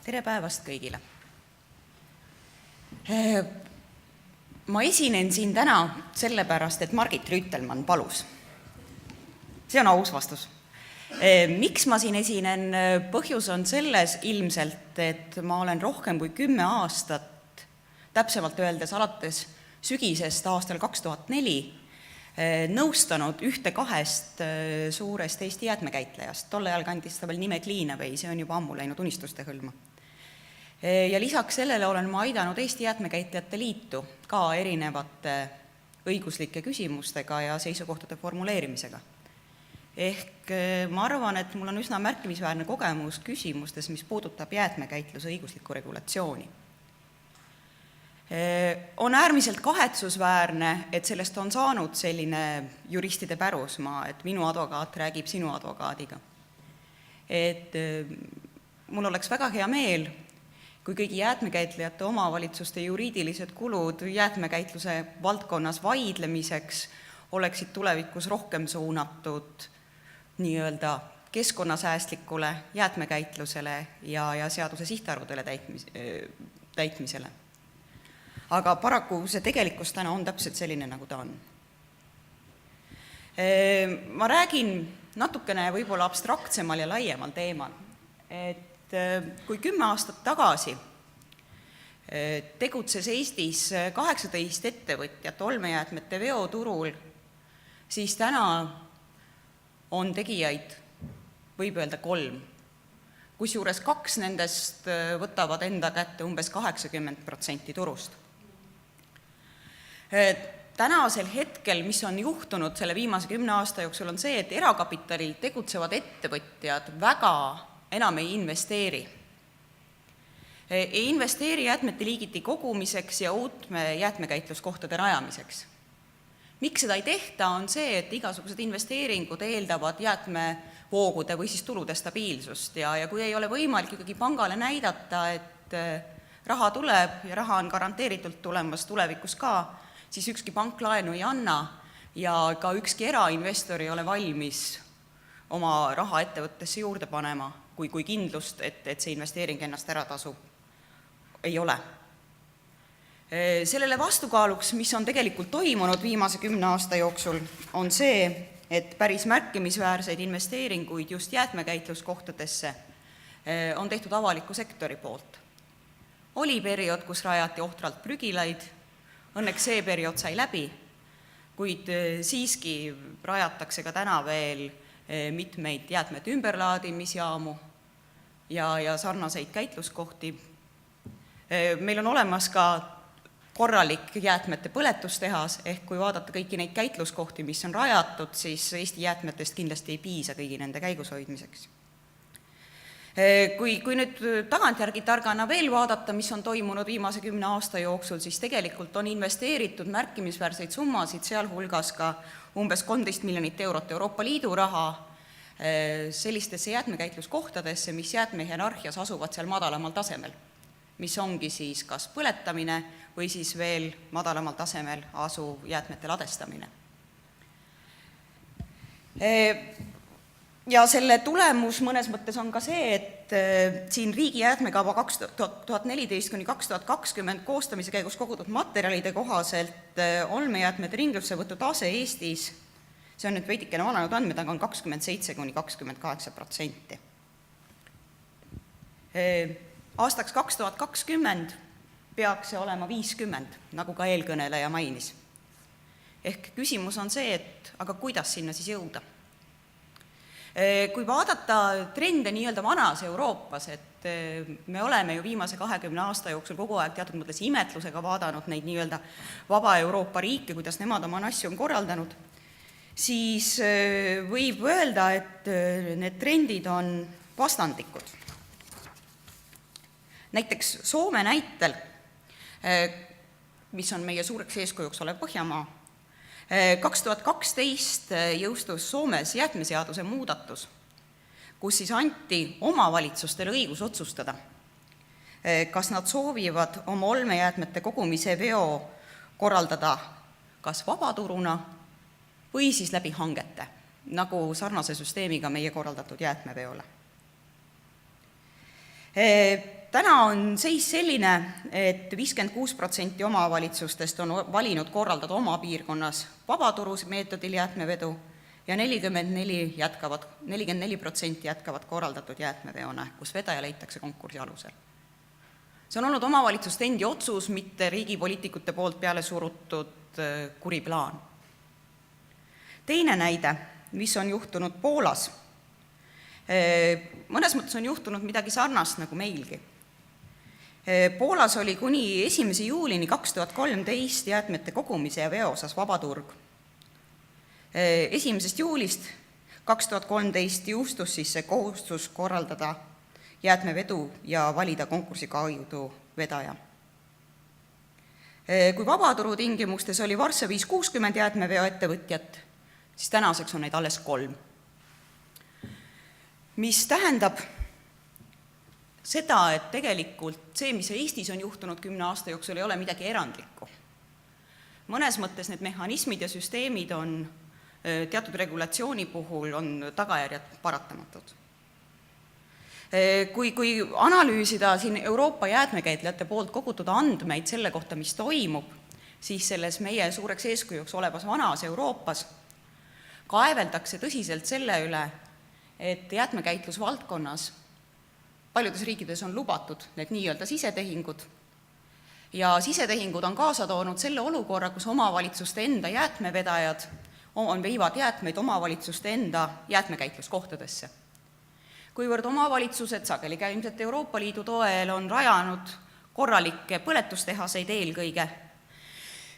Tere päevast kõigile! Ma esinen siin täna sellepärast, et Margit Rüütelmann palus. See on aus vastus. Miks ma siin esinen? Põhjus on selles ilmselt, et ma olen rohkem kui 10 aastat, täpsemalt öeldes alates sügisest aastal 2004, nõustanud 1-2 suurest Eesti jäätmekäitlejast. Tolle ajal kandis ta veel nime Cleanaway, see on juba ammu läinud unistuste hõlma. Ja lisaks sellele olen ma aidanud Eesti Jäätmekäitlejate Liitu ka erinevate õiguslike küsimustega ja seisukohtade formuleerimisega. Ehk ma arvan, et mul on üsna märkimisväärne kogemus küsimustes, mis puudutab jäätmekäitluse õiguslikku regulatsiooni. On äärmiselt kahetsusväärne, et sellest on saanud selline juristide pärusmaa, et minu advokaat räägib sinu advokaadiga. Et mul oleks väga hea meel, kui kõigi jäätmekäitlejate omavalitsuste juriidilised kulud jäätmekäitluse valdkonnas vaidlemiseks oleksid tulevikus rohkem suunatud nii-öelda keskkonnasäästlikule jäätmekäitlusele ja seaduse sihtarvudele täitmisele. Aga paraku see tegelikkus täna on täpselt selline, nagu ta on. Ma räägin natukene võib-olla abstraktsemal ja laiemal teemal, et kui 10 aastat tagasi tegutses Eestis 18 ettevõtjat olmejäätmete veoturul, siis täna on tegijaid, võib öelda 3. Kusjuures 2 nendest võtavad enda kätte umbes 80% turust. Tänasel hetkel, mis on juhtunud selle viimase 10 aasta jooksul, on see, et erakapitalil tegutsevad ettevõtjad väga enam ei investeeri. Ei investeeri jäätmete liigiti kogumiseks ja uutme jäätmekäitluskohtade rajamiseks. Miks seda ei tehta, on see, et igasugused investeeringud eeldavad jäätmevoogude või siis tulude stabiilsust ja kui ei ole võimalik ikkagi pangale näidata, et raha tuleb ja raha on garanteeritult tulemas tulevikus ka, siis ükski pank laenu ei anna ja ka ükski erainvestor ei ole valmis oma raha ettevõttesse juurde panema, kui kindlust, et see investeering ennast ära tasub, ei ole. Sellele vastukaaluks, mis on tegelikult toimunud viimase 10 aasta jooksul, on see, et päris märkimisväärseid investeeringuid just jäätmekäitluskohtadesse on tehtud avaliku sektori poolt. Oli periood, kus rajati ohtralt prügilaid, õnneks see periood sai läbi, kuid siiski rajatakse ka täna veel mitmeid jäätmete ümberlaadimisjaamu ja sarnaseid käitluskohti. Meil on olemas ka korralik jäätmete põletustehas, ehk kui vaadata kõiki neid käitluskohti, mis on rajatud, siis Eesti jäätmetest kindlasti ei piisa kõigi nende käigus hoidmiseks. Kui nüüd tagantjärgi targana veel vaadata, mis on toimunud viimase 10 aasta jooksul, siis tegelikult on investeeritud märkimisväärseid summasid, sealhulgas ka umbes 13 miljonit eurot Euroopa Liidu raha sellistesse jäätmekäitluskohtadesse, mis jäätmehierarhias asuvad seal madalamal tasemel, mis ongi siis kas põletamine või siis veel madalamal tasemel asuv jäätmete ladestamine. Ja selle tulemus mõnes mõttes on ka see, et siin riigi jäätmekava 2014–2020 koostamise käigus kogutud materjalide kohaselt olmejäätmete ringlusse võtu tase Eestis, see on nüüd veidikene vananenud andmed, aga on 27–28%. Aastaks 2020 peaks see olema 50, nagu ka eelkõneleja mainis. Ehk küsimus on see, et aga kuidas sinna siis jõuda? Kui vaadata trende nii-öelda vanas Euroopas, et me oleme ju viimase 20 aasta jooksul kogu aeg teatud mõttes imetlusega vaadanud neid nii-öelda vaba Euroopa riike, kuidas nemad oma asju on korraldanud, siis võib öelda, et need trendid on vastandlikud. Näiteks Soome näitel, mis on meie suureks eeskujuks olev Põhjamaa, 2012 jõustus Soomes jäätmeseaduse muudatus, kus siis anti omavalitsustele õigus otsustada, kas nad soovivad oma olmejäätmete kogumise veo korraldada kas vabaturuna või siis läbi hangete, nagu sarnase süsteemiga meie korraldatud jäätmeveole. Täna on seis selline, et 56% omavalitsustest on valinud korraldada oma piirkonnas vabaturu meetodil jäätmevedu ja 44% jätkavad korraldatud jäätmeveona, kus vedaja leitakse konkursi alusel. See on olnud omavalitsuste endi otsus, mitte riigi poliitikute poolt peale surutud kuri plaan. Teine näide, mis on juhtunud Poolas. Mõnes mõttes on juhtunud midagi sarnast nagu meilgi. Poolas oli kuni 1. juulini 2013 jäätmete kogumise ja veo osas vabaturg. 1. juulist 2013 jõustus siis see kohustus korraldada jäätmevedu ja valida konkursi kaudu vedaja. Kui vabaturu tingimustes oli Varssavis 60 jäätmeveoettevõtjat, siis tänaseks on neid alles 3. Mis tähendab seda, et tegelikult see, mis Eestis on juhtunud 10 aasta jooksul, ei ole midagi erandlikku. Mõnes mõttes need mehhanismid ja süsteemid on teatud regulatsiooni puhul on tagajärjed paratamatud. Kui analüüsida siin Euroopa jäätmekäitlejate poolt kogutud andmeid selle kohta, mis toimub, siis selles meie suureks eeskujuks olevas vanas Euroopas kaeveldakse tõsiselt selle üle, et jäätmekäitlusvaldkonnas paljudes riikides on lubatud need nii-öelda sisetehingud ja sisetehingud on kaasa toonud selle olukorra, kus omavalitsuste enda jäätmevedajad viivad jäätmeid omavalitsuste enda jäätmekäitluskohtadesse. Kuivõrd omavalitsused sageli ilmselt Euroopa Liidu toel on rajanud korralikke põletustehaseid eelkõige,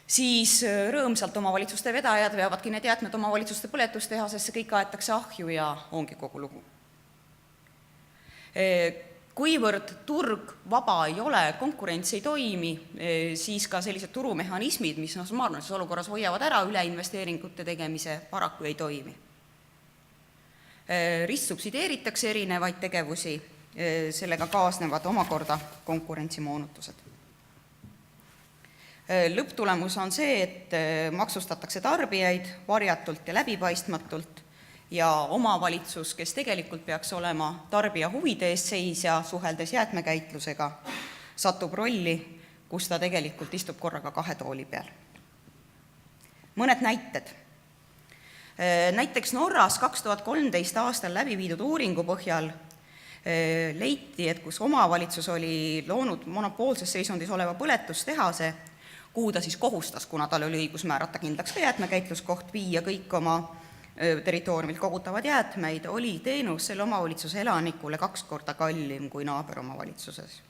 siis rõõmsalt omavalitsuste vedajad veavadki need jäätmed omavalitsuste põletustehasesse, kõik aetakse ahju ja ongi kogu lugu. Kuivõrd turg vaba ei ole, konkurents ei toimi, siis ka sellised turumehhanismid, mis normaalses olukorras hoiavad ära üleinvesteeringute tegemise, paraku ei toimi. Ristsubsideeritakse erinevaid tegevusi, sellega kaasnevad omakorda konkurentsimoonutused. Lõpptulemus on see, et maksustatakse tarbijaid varjatult ja läbipaistmatult ja omavalitsus, kes tegelikult peaks olema tarbija huvide eest seisja, suheldes jäätmekäitlusega, satub rolli, kus ta tegelikult istub korraga 2 tooli peal. Mõned näited. Näiteks Norras 2013 aastal läbi viidud uuringu põhjal leiti, et kus omavalitsus oli loonud monopoolses seisundis oleva põletustehase, kuhu ta siis kohustas, kuna tal oli õigus määrata kindlaks ka jäätmekäitluskoht, viia kõik oma territooriumilt kogutavad jäätmeid, oli teenus selle omavalitsuse elanikule 2 korda kallim kui naaberomavalitsuses.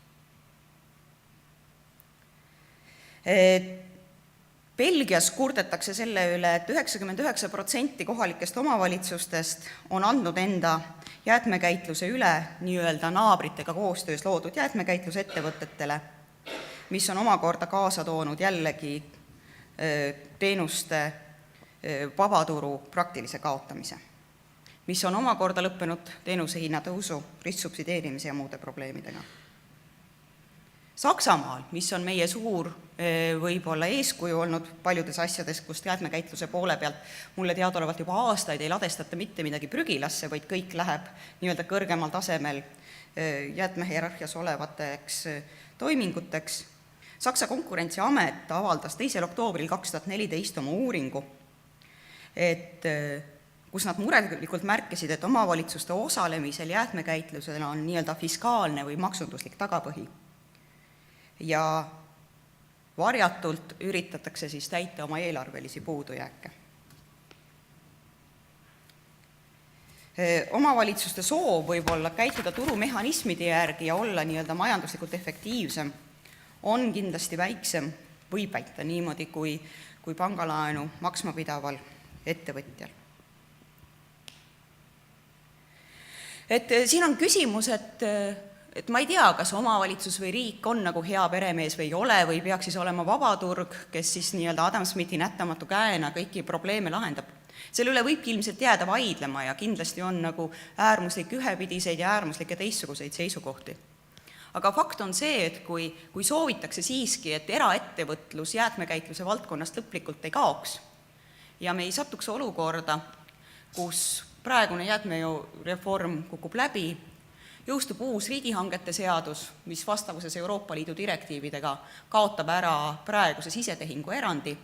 Belgias kurdetakse selle üle, et 99% kohalikest omavalitsustest on andnud enda jäätmekäitluse üle nii-öelda naabritega koostöös loodud jäätmekäitlusettevõtetele, mis on omakorda kaasa toonud jällegi teenuste vabaturu praktilise kaotamise, mis on omakorda lõppenud teenuse hinna tõusu, ristsubsideerimise ja muude probleemidega. Saksamaal, mis on meie suur võib-olla eeskuju olnud paljudes asjades, kust jäätmekäitluse poole pealt mulle teadaolevalt juba aastaid ei ladestata mitte midagi prügilasse, vaid kõik läheb nii-öelda kõrgemal tasemel jäätmehierarhias olevateks toiminguteks. Saksa konkurentsiamet avaldas 2. oktoobril 2014 oma uuringu, kus nad murelikult märkisid, et omavalitsuste osalemisel jäätmekäitlusel on nii-öelda fiskaalne või maksunduslik tagapõhi. Ja varjatult üritatakse siis täita oma eelarvelisi puudujääke. Omavalitsuste soov võib-olla käituda turumehhanismide järgi ja olla nii-öelda majanduslikult efektiivsem on kindlasti väiksem, võib väita niimoodi kui pangalaenu maksma pidaval ettevõtjal. Siin on küsimus, et ma ei tea, kas omavalitsus või riik on nagu hea peremees või ei ole, või peaks siis olema vabaturg, kes siis nii-öelda Adam Smithi nähtamatu käena kõiki probleeme lahendab. Selle üle võibki ilmselt jääda vaidlema ja kindlasti on nagu äärmuslik ühepidiseid ja äärmuslikke teistsuguseid seisukohti. Aga fakt on see, et kui soovitakse siiski, et eraettevõtlus jäätmekäitluse valdkonnast lõplikult ei kaoks ja me ei satuks olukorda, kus praegune jäätmereform kukub läbi jõustub uus riigihangete seadus, mis vastavuses Euroopa Liidu direktiividega kaotab ära praeguse sisetehingu erandi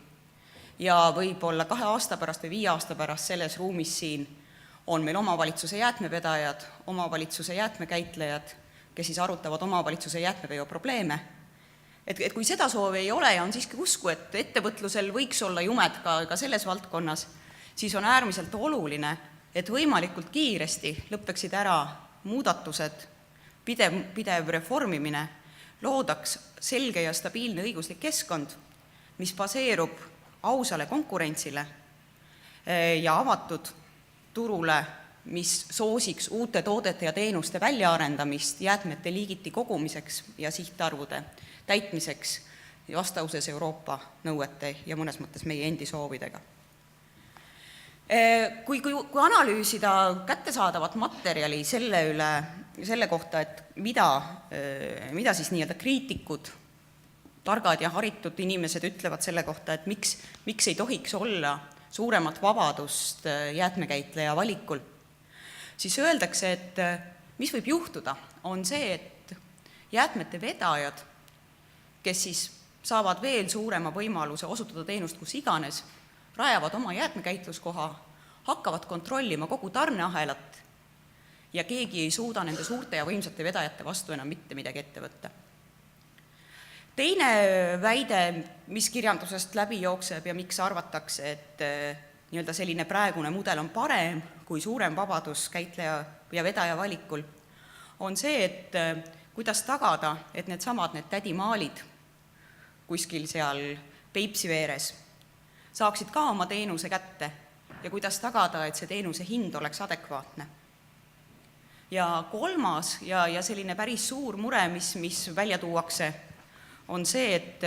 ja võib-olla 2 aasta pärast või 5 aasta pärast selles ruumis siin on meil omavalitsuse jäätmevedajad, omavalitsuse jäätmekäitlejad, kes siis arutavad omavalitsuse jäätmeveo probleeme. Et kui seda soovi ei ole ja on siiski usku, et ettevõtlusel võiks olla jumed ka selles valdkonnas, siis on äärmiselt oluline, et võimalikult kiiresti lõppeksid ära muudatused, pidev reformimine, loodaks selge ja stabiilne õiguslik keskkond, mis baseerub ausale konkurentsile ja avatud turule, mis soosiks uute toodete ja teenuste väljaarendamist jäätmete liigiti kogumiseks ja sihtarvude täitmiseks vastavuses Euroopa nõuete ja mõnes mõttes meie endi soovidega. Kui analüüsida kättesaadavat materjali selle kohta, et mida siis nii-öelda kriitikud, targad ja haritud inimesed ütlevad selle kohta, et miks ei tohiks olla suuremat vabadust jäätmekäitleja valikul, siis öeldakse, et mis võib juhtuda, on see, et jäätmete vedajad, kes siis saavad veel suurema võimaluse osutada teenust kus iganes, rajavad oma jäätmekäitluskoha, hakkavad kontrollima kogu tarneahelat ja keegi ei suuda nende suurte ja võimsate vedajate vastu enam mitte midagi ette võtta. Teine väide, mis kirjandusest läbi jookseb ja miks arvatakse, et nii-öelda selline praegune mudel on parem kui suurem vabadus käitleja ja vedaja valikul, on see, et kuidas tagada, et need tädimaalid kuskil seal Peipsi veeres saaksid ka oma teenuse kätte ja kuidas tagada, et see teenuse hind oleks adekvaatne. Ja kolmas ja selline päris suur mure, mis välja tuuakse, on see, et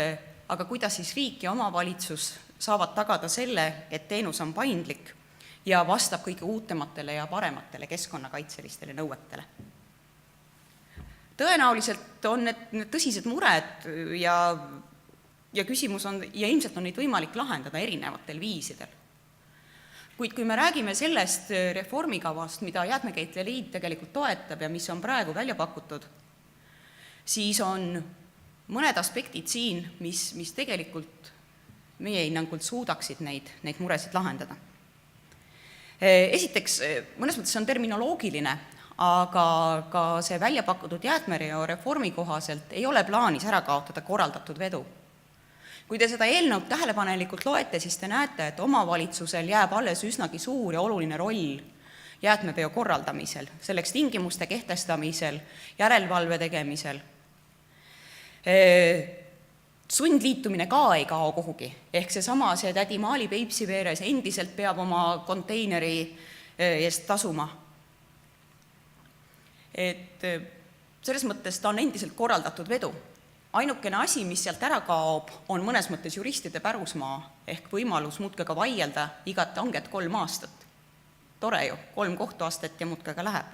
aga kuidas siis riik ja omavalitsus saavad tagada selle, et teenus on paindlik ja vastab kõige uutematele ja parematele keskkonnakaitselistele nõuetele. Tõenäoliselt on need tõsised mured ja küsimus on, ja ilmselt on neid võimalik lahendada erinevatel viisidel. Kuid kui me räägime sellest reformikavast, mida Jäätmekäitleja Liit tegelikult toetab ja mis on praegu välja pakutud, siis on mõned aspektid siin, mis tegelikult meie hinnangult suudaksid neid muresid lahendada. Esiteks, mõnes mõttes on terminoloogiline, aga ka see välja pakutud jäätmereo reformi kohaselt ei ole plaanis ära kaotada korraldatud vedu. Kui te seda eelnõud tähelepanelikult loete, siis te näete, et omavalitsusel jääb alles üsnagi suur ja oluline roll jäätmeveo korraldamisel, selleks tingimuste kehtestamisel, järelevalve tegemisel. Sundliitumine ka ei kao kuhugi, ehk see tädimaali Peipsi veeres endiselt peab oma konteineri eest tasuma. Et selles mõttes ta on endiselt korraldatud vedu. Ainukene asi, mis sealt ära kaob, on mõnes mõttes juristide pärusmaa ehk võimalus muudkui ka vaielda igat hanget 3 aastat. Tore ju, 3 kohtuastet ja muudkui ka läheb.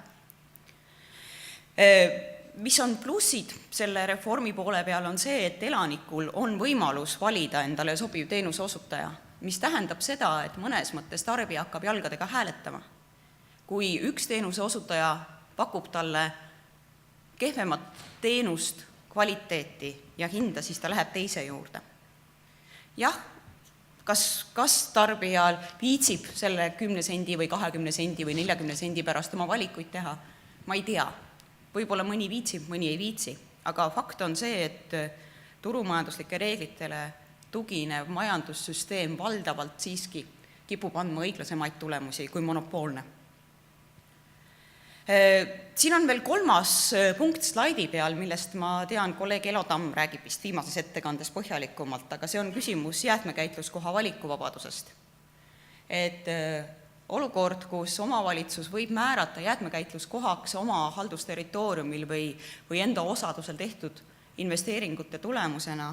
Mis on plussid selle reformi poole peal on see, et elanikul on võimalus valida endale sobiv teenuse osutaja, mis tähendab seda, et mõnes mõttes tarbija hakkab jalgadega hääletama. Kui üks teenuse osutaja pakub talle kehvemat teenust, kvaliteeti ja hinda, siis ta läheb teise juurde. Jah, kas tarbijal viitsib selle 10 sendi või 20 sendi või 40 sendi pärast oma valikuid teha? Ma ei tea. Võib-olla mõni viitsib, mõni ei viitsi. Aga fakt on see, et turumajanduslike reeglitele tuginev majandussüsteem valdavalt siiski kipub andma õiglasemaid tulemusi kui monopoolne. Siin on veel 3. punkt slaidi peal, millest ma tean, kolleeg Elo Tamm räägib vist viimases ettekandes põhjalikumalt, aga see on küsimus jäätmekäitluskoha valikuvabadusest. Et olukord, kus omavalitsus võib määrata jäätmekäitluskohaks oma haldusterritooriumil või enda osadusel tehtud investeeringute tulemusena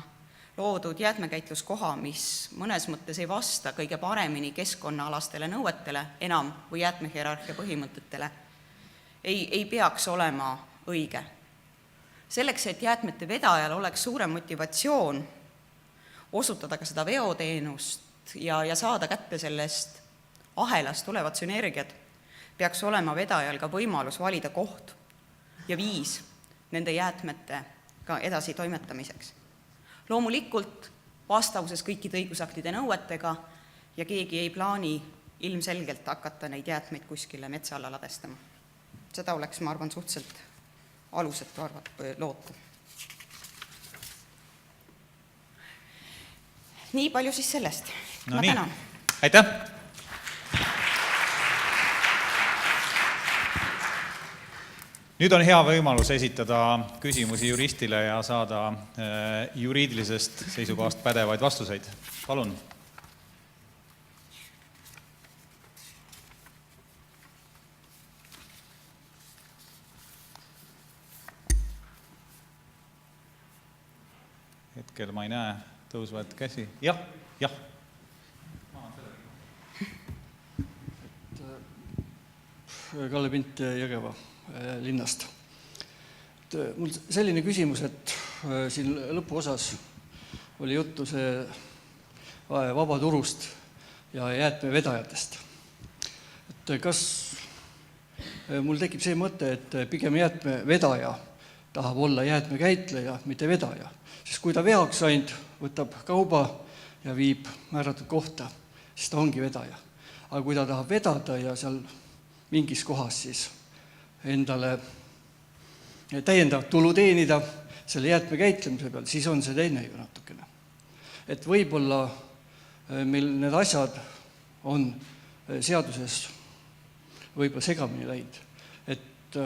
loodud jäätmekäitluskoha, mis mõnes mõttes ei vasta kõige paremini keskkonnaalastele nõuetele enam või jäätmehierarhia põhimõtetele, ei peaks olema õige. Selleks, et jäätmete vedajal oleks suurem motivatsioon osutada ka seda veoteenust ja saada kätte sellest ahelast tulevad sünergiad, peaks olema vedajal ka võimalus valida koht ja viis nende jäätmetega edasi toimetamiseks. Loomulikult vastavuses kõikide õigusaktide nõuetega ja keegi ei plaani ilmselgelt hakata neid jäätmeid kuskile metsa alla ladestama. Seda oleks, ma arvan, suhteliselt alusetu loota. Nii palju siis sellest. No ma nii. tänan. Aitäh! Nüüd on hea võimalus esitada küsimusi juristile ja saada juriidilisest seisukohast pädevaid vastuseid. Palun! Hetkel ma ei näe tõusvat käsi. Jah. Kalle Pint Jõgeva linnast. Mul selline küsimus, et siin lõpuosas oli juttu see vabaturust ja jäätmevedajatest. Et kas mul tekib see mõte, et pigem jäätmevedaja tahab olla jäätmekäitleja, mitte vedaja. Sest kui ta veaks ainult võtab kauba ja viib määratud kohta, siis ta ongi vedaja. Aga kui ta tahab vedada ja seal mingis kohas siis endale täiendavat tulu teenida selle jäätmekäitlemise peal, siis on see teine ju natukene. Et võib-olla meil need asjad on seaduses võib-olla segamini läinud. Et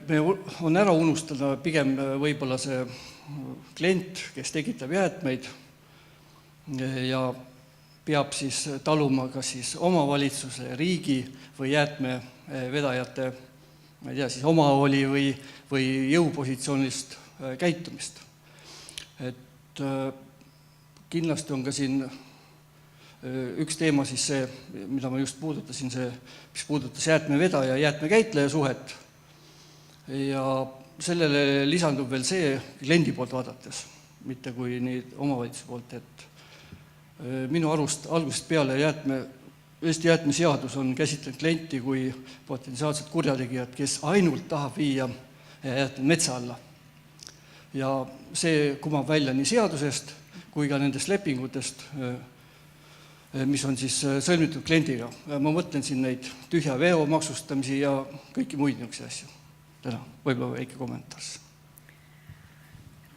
me on ära unustada pigem võib-olla see klient, kes tekitab jäätmeid ja peab siis taluma kas siis omavalitsuse, riigi või jäätmevedajate, ma ei tea, siis omavoli või jõupositsioonist käitumist. Et kindlasti on ka siin üks teema siis see, mida ma just puudutasin, see, mis puudutas jäätmevedaja ja jäätmekäitleja suhet. Ja sellele lisandub veel see kliendi poolt vaadates, mitte kui neid omavalitsuse poolt, et minu arust algusest peale Eesti jäätmeseadus on käsitlenud klienti kui potentsiaalselt kurjategijad, kes ainult tahab viia jäätmed metsa alla. Ja see kumab välja nii seadusest kui ka nendest lepingutest, mis on siis sõlmitud kliendiga. Ma mõtlen siin neid tühja veo maksustamisi ja kõiki muid niisuguseid asju. Täna, võib-olla väike kommentaar.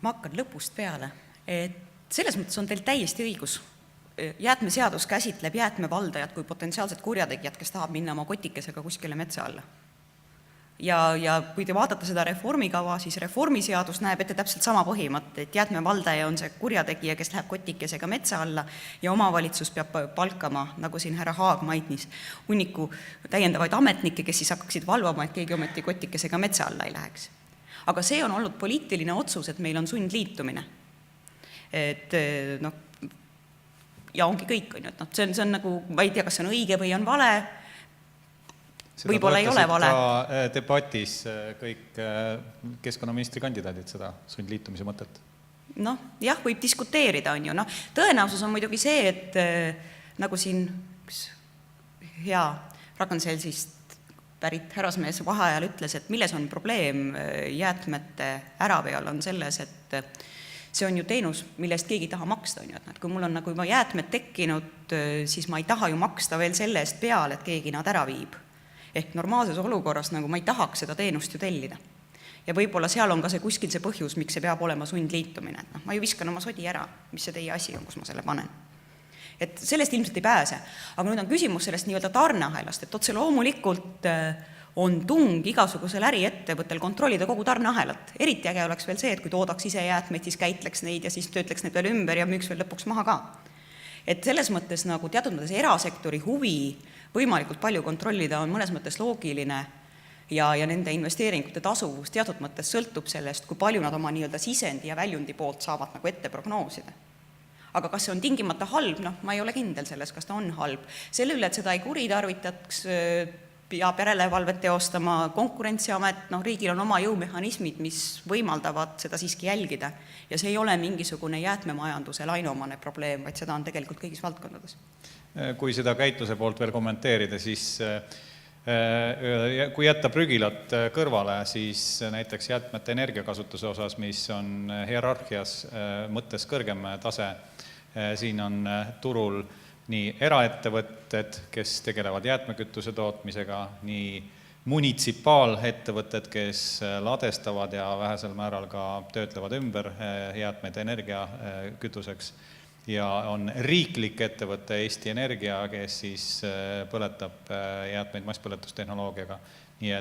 Ma hakkan lõpust peale. Et selles mõttes on teil täiesti õigus. Jäätmeseadus käsitleb jäätmevaldajat kui potentsiaalset kurjategijat, kes tahab minna oma kotikesega kuskile metsa alla. Ja kui te vaatate seda reformikava, siis reformiseadus näeb ette täpselt sama põhimõtte, et jäätmevaldaja on see kurjategija, kes läheb kotikesega metsa alla ja omavalitsus peab palkama, nagu siin härra Haag mainis, hunniku täiendavaid ametnikke, kes siis hakkaksid valvama, et keegi ometi kotikesega metsa alla ei läheks. Aga see on olnud poliitiline otsus, et meil on sundliitumine. Et ja ongi kõik, on ju. See on nagu, ma ei tea, kas see on õige või on vale, võib-olla ei ole vale. Seda debatis kõik keskkonnaministri kandidaadid seda sundliitumise mõtet. Jah, võib diskuteerida, on ju. Tõenäosus on muidugi see, et nagu siin hea Ragn-Sellsist pärit härrasmees vaheajal ütles, et milles on probleem jäätmete äraveol on selles, et see on ju teenus, millest keegi ei taha maksta. On ju. Et kui mul on nagu jäätmed tekkinud, siis ma ei taha ju maksta veel selle eest peale, et keegi nad ära viib. Ehk normaalses olukorras nagu ma ei tahaks seda teenust ju tellida. Ja võib-olla seal on ka see kuskil see põhjus, miks see peab olema sundliitumine. Ma ju viskan oma sodi ära, mis see teie asi on, kus ma selle panen. Et sellest ilmselt ei pääse. Aga nüüd on küsimus sellest nii-öelda tarneahelast, et otse loomulikult on tung igasugusel äriettevõttel kontrollida kogu tarneahelat. Eriti äge oleks veel see, et kui toodaks ise jäätmeid, siis käitleks neid ja siis töötleks neid veel ümber ja müüks veel lõpuks maha ka. Et selles mõttes nagu teatud mõttes erasektori huvi võimalikult palju kontrollida on mõnes mõttes loogiline ja nende investeeringute tasuvus teatud mõttes sõltub sellest, kui palju nad oma nii-öelda sisendi ja väljundi poolt saavad nagu ette prognoosida. Aga kas see on tingimata halb? Ma ei ole kindel selles, kas ta on halb. Selle üle, et seda ei kuritarvitaks, peab järelevalvet teostama Konkurentsiamet, riigil on oma jõumehhanismid, mis võimaldavad seda siiski jälgida. Ja see ei ole mingisugune jäätmemajandusel ainuomane probleem, vaid seda on tegelikult kõigis valdkondades. Kui seda käitluse poolt veel kommenteerida, siis Kui jätta prügilat kõrvale, siis näiteks jäätmete energiakasutuse osas, mis on hierarhias mõttes kõrgem tase, siin on turul nii eraettevõtted, kes tegelevad jäätmekütuse tootmisega, nii munitsipaalettevõtted, kes ladestavad ja vähesel määral ka töötlevad ümber jäätmeid energiakütuseks, ja on riiklik ettevõte Eesti Energia, kes siis põletab jäätmeid masspõletustehnoloogiaga. Nii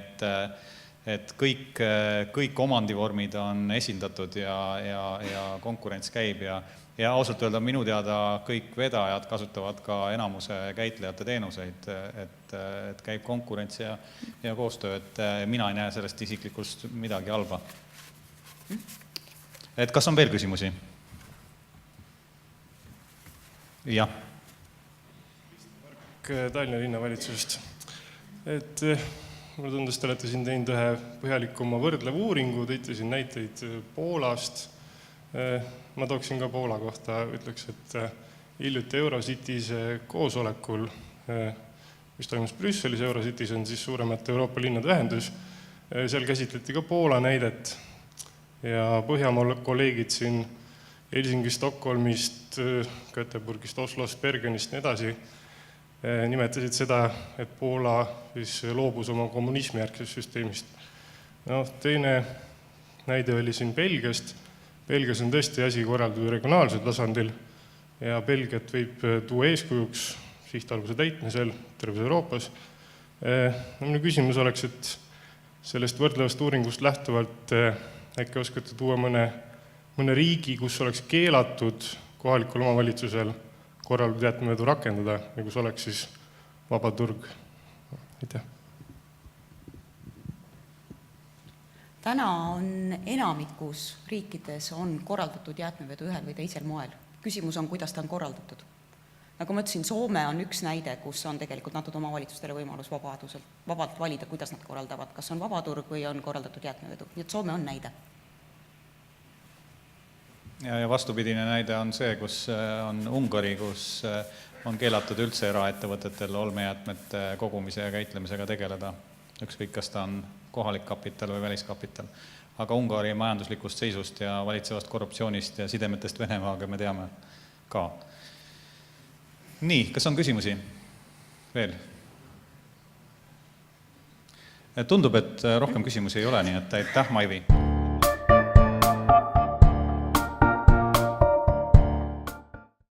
et kõik omandivormid on esindatud ja konkurents käib ja ausalt öelda minu teada kõik vedajad kasutavad ka enamuse käitlejate teenuseid, et käib konkurents ja koostöö, et mina ei näe sellest isiklikust midagi halba. Et kas on veel küsimusi? Jah. Tallinna linnavalitsusest. Mulle tundus, te olete siin teinud ühe põhjalikuma võrdlev uuringu, tõite siin näiteid Poolast. Ma tooksin ka Poola kohta, ütleks, et hiljuti Eurocities koosolekul, mis toimus Brüsselis, Eurocities on siis suuremate Euroopa linnade ühendus, seal käsitleti ka Poola näidet ja Põhjamaa kolleegid siin Helsingist, Stockholmist, Göteborgist, Oslost, Bergenist ja edasi nimetasid seda, et Poola siis loobus oma kommunismijärgsest süsteemist. Teine näide oli siin Belgiast. Belgias on tõesti asi korraldatud regionaalsel tasandil ja Belgiat võib tuua eeskujuks sihtalguse täitmisel terves Euroopas. Minu küsimus oleks, et sellest võrdlevast uuringust lähtuvalt äkki oskate tuua mõne riigi, kus oleks keelatud kohalikul omavalitsusel korraldatud jäätmevedu rakendada ja kus oleks siis vaba turg. Aitäh. Täna on enamikus riikides on korraldatud jäätmevedu ühel või teisel moel. Küsimus on, kuidas ta on korraldatud. Nagu ma ütlesin, Soome on üks näide, kus on tegelikult antud omavalitsustele võimalus vabalt valida, kuidas nad korraldavad, kas on vabaturg või on korraldatud jäätmevedu. Nii et Soome on näide. Ja vastupidine näide on see, kus on Ungari, kus on keelatud üldse eraettevõtetel olmejäätmete kogumise ja käitlemisega tegeleda. Ükskõik, kas ta on kohalik kapital või väliskapital. Aga Ungari majanduslikust seisust ja valitsevast korruptsioonist ja sidemetest Venemaaga me teame ka. Nii, kas on küsimusi? Veel? Tundub, et rohkem küsimusi ei ole, nii et aitäh, Maivi!